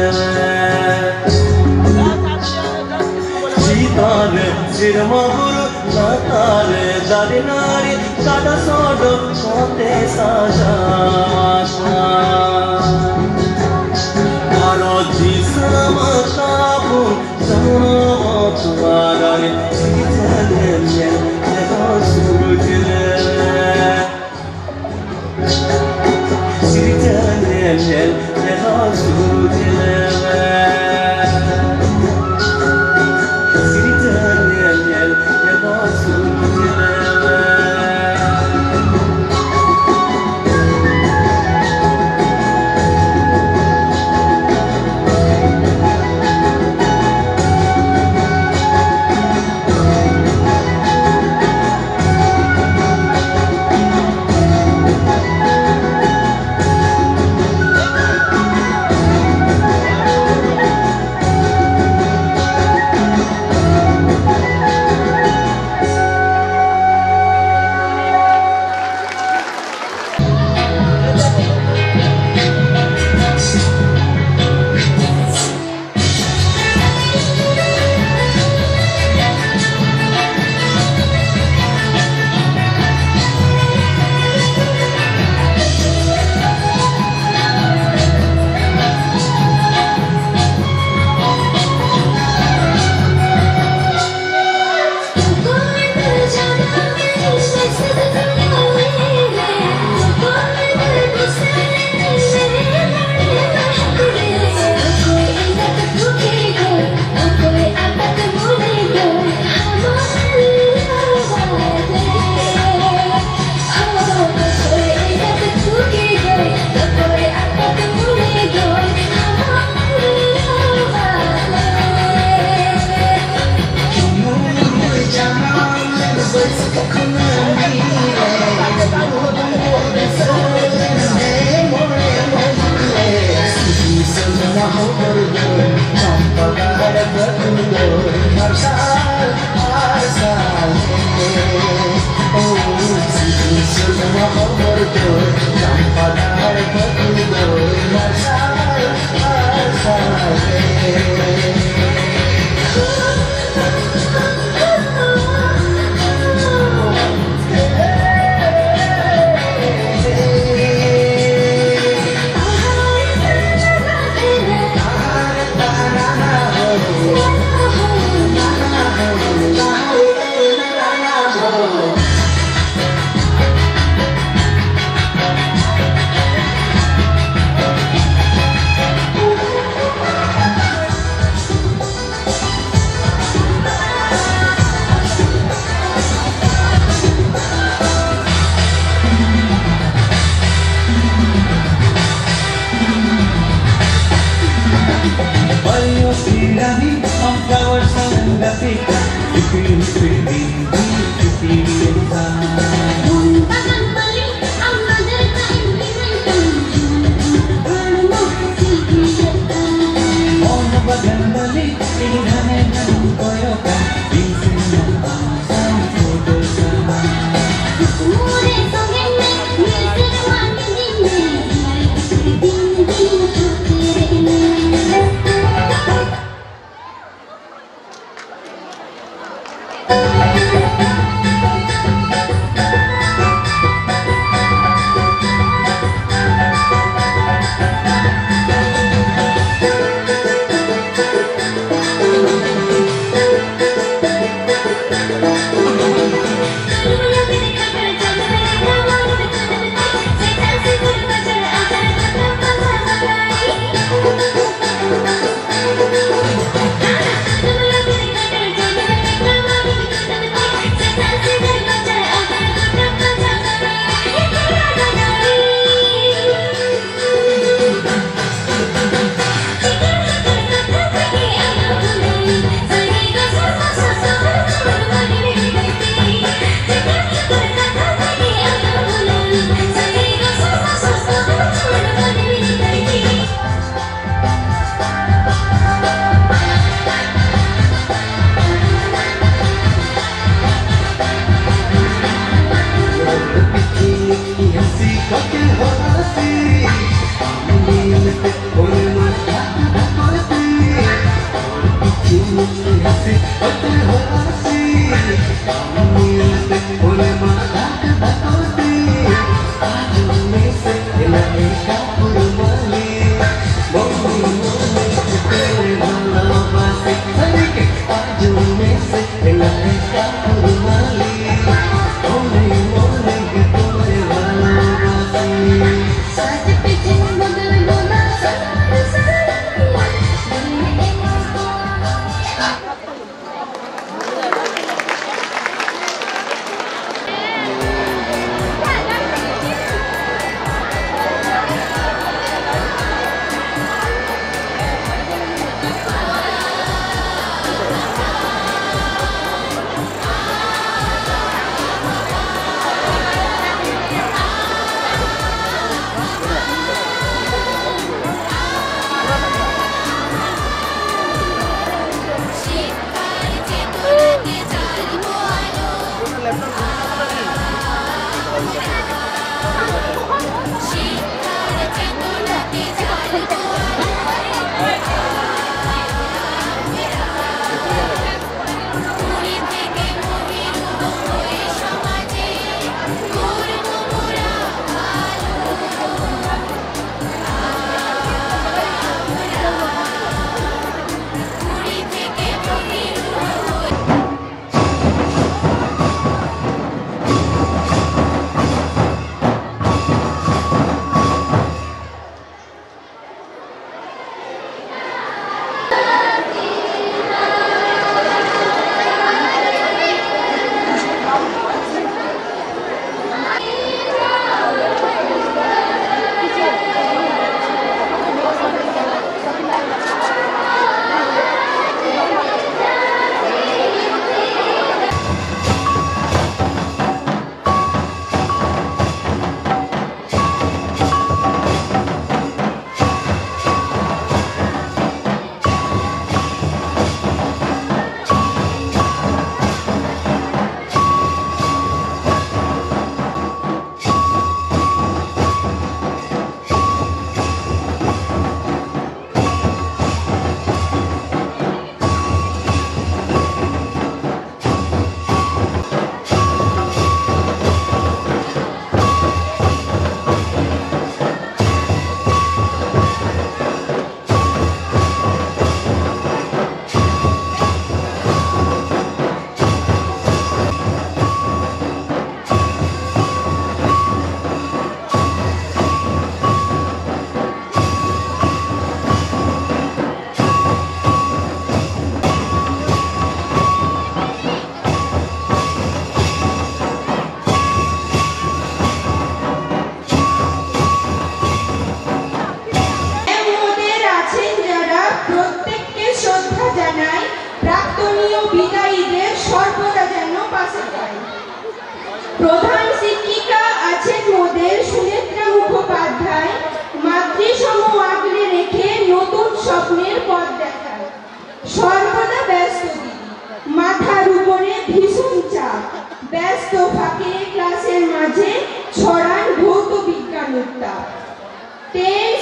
sitare sirmahuru latare darinari kada sodo kote saja Arati samatabu jano tuadari sirjane yelo surujle sirjane yelo surujle sirjane yelo surujle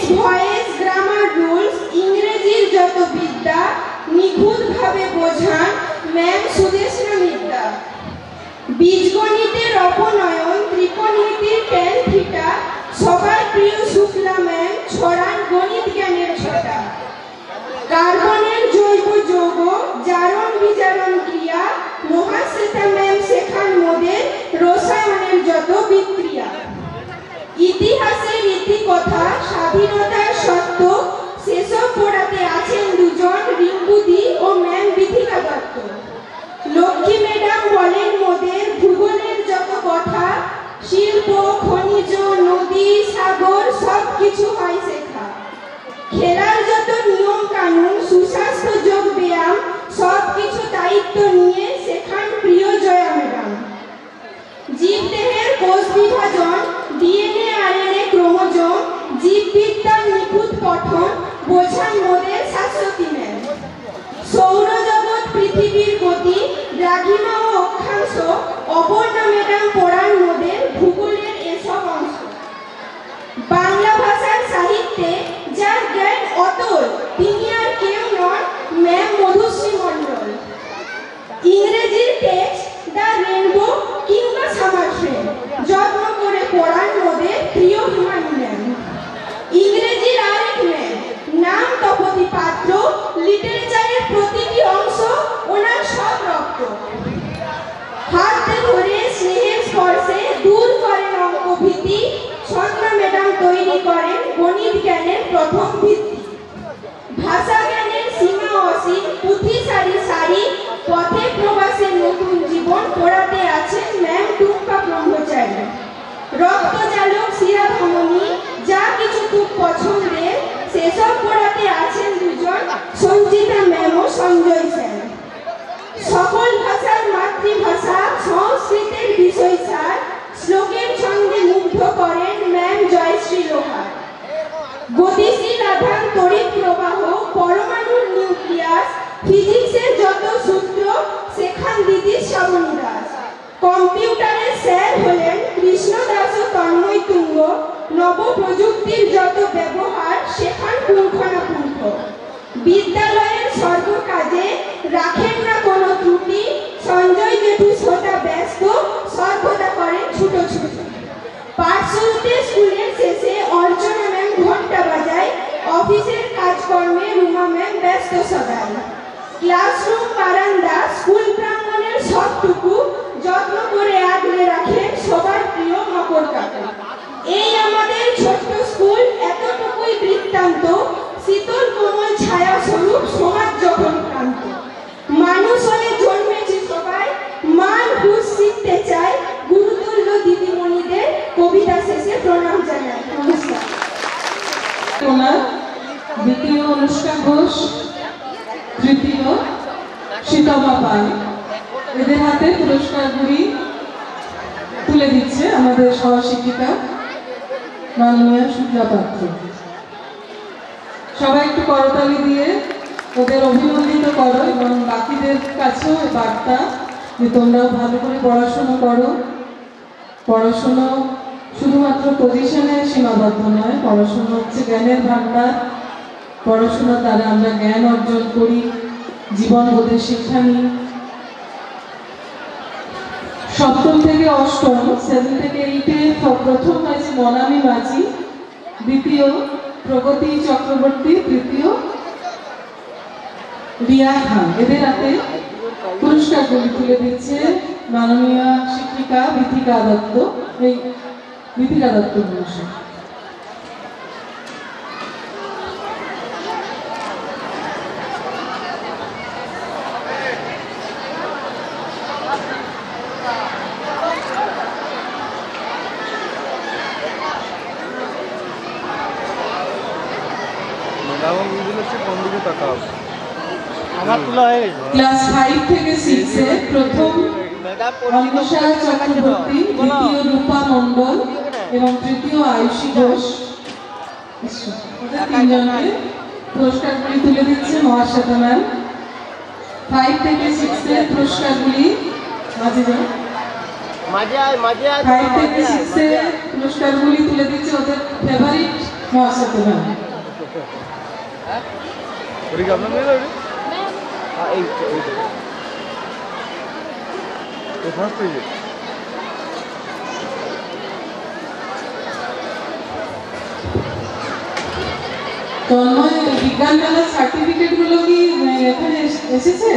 text voice grammar rules ইংরেজির যত বিদ্যা নিখুঁতভাবে বোঝান ma'am Sudeshna Midya. বীজগণিতের অপনয়ন ত্রিকোণমিতির tan theta সবার প্রিয় শুক্লা ম্যাম ছড়ান গণিত জ্ঞানের ছটা। কার্বনের জৈব যৌগ জারণ বিজারণ ক্রিয়া মহাশ্বেতা ম্যাম শেখান মোদের রসায়নের যত বিক্রিয়া। ইতিহাসের ইতিকথা স্বাধীনতার সত্য সেসব পড়াতে আছেন দুজন রিঙ্কুদি ও ম্যাম বিথিকা দত্ত। লক্ষ্মী ম্যাডাম বলেন মোদের ভূগোলের যত কথা শিল্প খনিজ নদী সাগর সব কিছু হয় শেখা। খেলার যত নিয়ম কানুন সুস্বাস্থ্য যোগ ব্যায়াম সব কিছু দায়িত্ব নিয়ে শেখান প্রিয় জয়া ম্যাডাম। জীবদেহের কোষ বিভাজন ডিএনএ আরএনএ ক্রোমোজোম জীববিদ্যার নিখুঁত পঠন বোঝান মোদের শাশ্বতী ম্যাম। সৌরজগৎ পৃথিবীর গতি দ্রাঘিমা ও অক্ষাংশ অপর্ণা ম্যাডাম পড়ান মোদের ভূগোলের এসব অংশ। বাংলা ভাষার সাহিত্যে যার জ্ঞান অতল তিনি আর কেউ নন ম্যাম মধুশ্রী মণ্ডল। ইংরেজির টেক্সট দ্য রেনবো কিংবা সামার ফ্রেন্ড যত্ন করে পড়ান মোদের প্রিয় হিমানী ম্যাম। ইংরেজির আরেক ম্যাম নাম তপতি পাত্র লিটারেচারের প্রতিটি অংশ ওনার সব রক্ত। হাতে ধরে স্নেহের স্পর্শে দূর করেন অঙ্ক ভীতি ছন্দ ম্যাডাম তৈরি করেন গণিত জ্ঞানের প্রথম ভিত্তি। ভাষা জ্ঞানের সীমা অসীম পুঁথি সারি সারি পথে প্রবাসের নতুন জীবন পড়াতে আছেন ম্যাম টুম্পা ব্রহ্মচারী। রক্তচালক শিরা ধমনী যা কিছু খুব পছন্দের সেসব পড়াতে আছেন দুজন সঞ্চিতা ম্যাম ও সঞ্জয় স্যার। সকল ভাষার মাতৃভাষা সংস্কৃতের বিষয় সার শ্লোকের ছন্দে মুগ্ধ করেন ম্যাম জয়শ্রী লোহার। গতিশীল আধান তড়িৎ প্রবাহ পরমাণুর নিউক্লিয়াস ফিজিক্সের যত সূত্র শেখান দিদি শ্রাবণী দাস। কম্পিউটারের স্যার হলেন কৃষ্ণ দাস ও তন্ময় তুঙ্গ নব প্রযুক্তির যত ব্যবহার শেখান পুঙ্খানুপুঙ্খ। বিদ্যালয়ের সর্বকাজে রাখেন না কোনো ত্রুটি সঞ্জয় জেঠু সদা ব্যস্ত সর্বদা করেন ছুটোছুটি। পাঠ শুরুতে স্কুলের শেষে অর্চনা ম্যাম ঘন্টা বাজায় অফিসের কাজকর্মে রুমা ম্যাম ব্যস্ত সদাই। ক্লাসরুম বারান্দা স্কুল প্রাঙ্গণের সবটুকু যত্ন করে আগলে রাখেন সবার প্রিয় মকর কাকু। এই আমাদের ছোট্ট স্কুল এতটুকুই বৃত্তান্ত শীতল কোমল ছায়া স্বরূপ সমাজ যখন ক্রান্ত। মানুষ হয়ে জন্মেছি সবাই মান হুঁশ শিখতে চাই গুরুতুল্য দিদিমণিদের কবিতা শেষে প্রণাম জানাই। নমস্কার। ওনার দ্বিতীয় অনুষ্কা ঘোষ তৃতীয় শীতমা পাল এদের হাতে পুরস্কারগুলি তুলে দিচ্ছে আমাদের সহশিক্ষিকা মাননীয় শুক্লা পাত্র। সবাই একটু করতালি দিয়ে ওদের অভিনন্দিত করো এবং বাকিদের কাছেও বার্তা যে তোমরাও ভালো করে পড়াশোনা করো। পড়াশোনা শুধুমাত্র পজিশনে সীমাবদ্ধ নয়, পড়াশোনা হচ্ছে জ্ঞানের ভান্ডার। পড়াশোনার দ্বারা আমরা জ্ঞান অর্জন করি, জীবনবোধের শিক্ষা নিই। সপ্তম থেকে অষ্টম 7 থেকে 8-এ প্রথম হয়েছে মনামি মাঝি, দ্বিতীয় প্রগতি চক্রবর্তী, তৃতীয় রিয়া খান। এদের হাতে পুরস্কারগুলি তুলে দিচ্ছে মাননীয় শিক্ষিকা বিথিকা দত্ত। এই বিথিকা দত্ত পুরস্কার। ক্লাস 5 থেকে 6-এ প্রথম অনিশা চক্রবর্তী, দ্বিতীয় রূপা মণ্ডল এবং তৃতীয় আয়ুষী ঘোষ। তিনজনকে পুরস্কারগুলি তুলে দিচ্ছে মহাশ্বেতা ম্যাম। 5 থেকে 6-এ পুরস্কারগুলি মাঝে যান। 5 থেকে 6-এ পুরস্কারগুলি তুলে দিচ্ছে ওদের ফেভারিট হ্যাঁ সত্যবান ওরে কি আপনার মেয়ে না এই তো ফার্স্ট পেজ তন্ময় বিজ্ঞান মেলার সার্টিফিকেট গুলো কি এখানে এসেছে?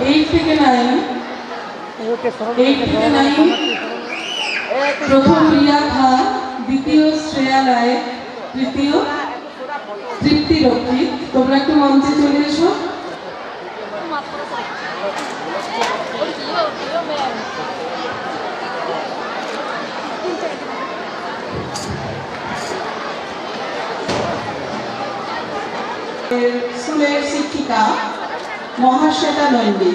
এইট থেকে নাইন প্রথম রিয়া খান, দ্বিতীয় শ্রেয়া রায়, তৃতীয় তৃপ্তি রক্ষিত। তোমরা একটু মঞ্চে চলে এসো। স্কুলের শিক্ষিকা মহাশ্বেতা নন্দী,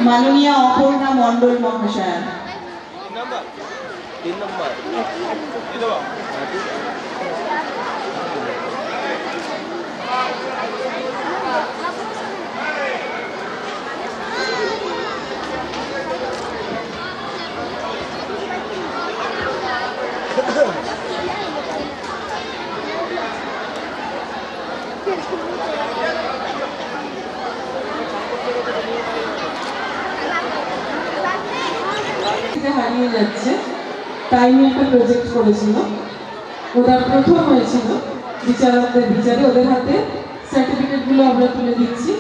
মাননীয় অপর্ণা মণ্ডল মহাশয়, হারিয়ে যাচ্ছে তাই নিয়ে একটা প্রজেক্ট করেছিল। ওরা প্রথম হয়েছিল বিচারকদের বিচারে। ওদের হাতে সার্টিফিকেট গুলো আমরা তুলে দিচ্ছি।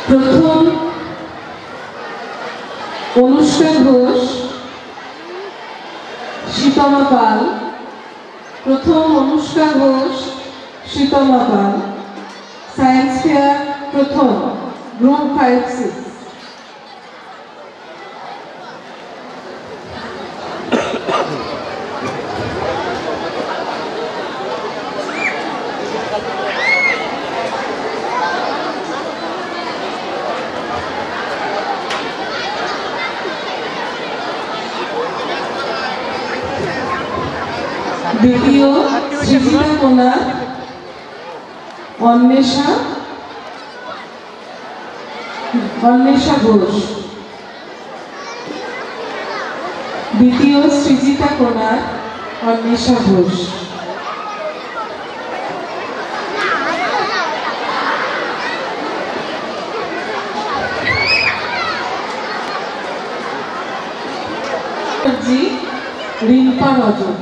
প্রথম অনুষ্কা ঘোষ, শীতমা পাল। প্রথম অনুষ্কা ঘোষ, শীতমা পাল। সায়েন্স ফেয়ার প্রথম, গ্রুপ 5-6। দ্বিতীয় সৃজিতা কুমার, অন্বেষা ঘোষ। দ্বিতীয় সৃজিতা কোনার, Anwesha Ghosh. Rimpa Rajak.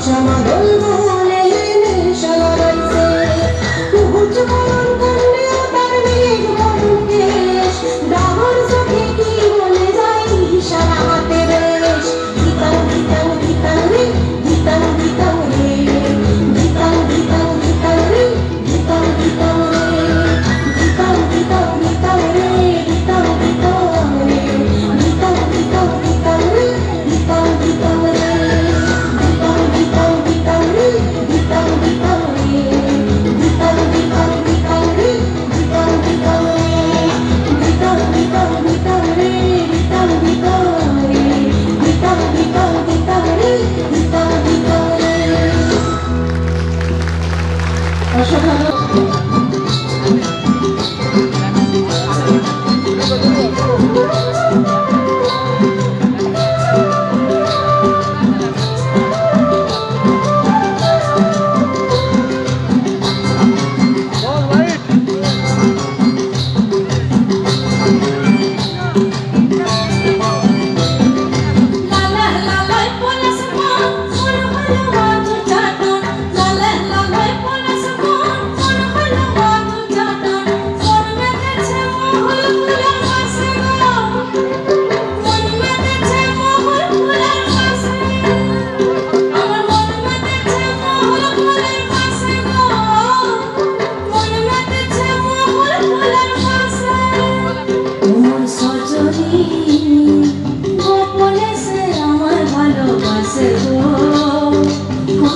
Shama dol bole, nishala raise.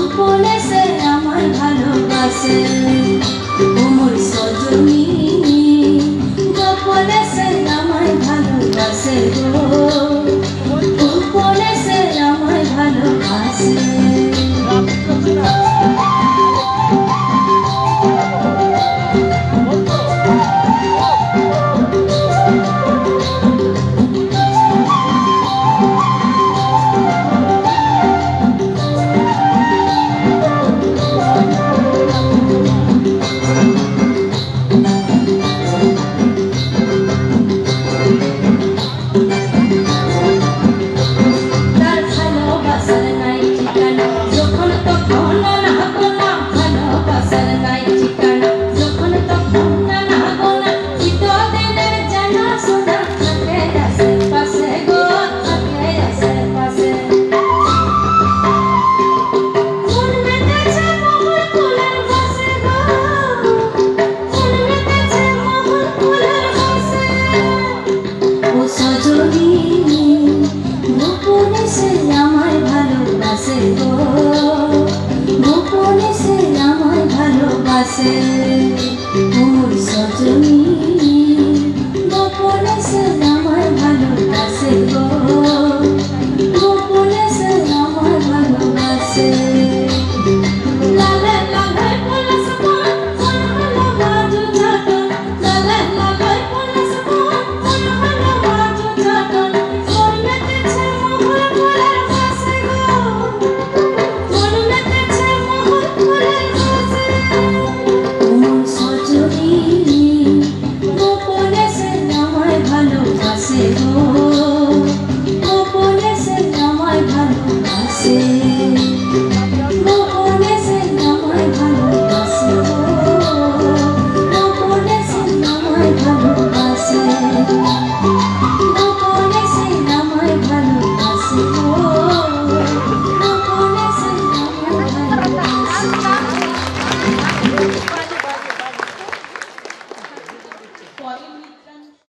গোপনে সে আমায় ভালোবাসে ও মোর সজনী গোপনে সে আমায় ভালোবাসে গো গোপনে সে আমায় ভালোবাসে গোপনে সে আমায় ভালোবাসে গো গোপনে সে আমায় ভালোবাসে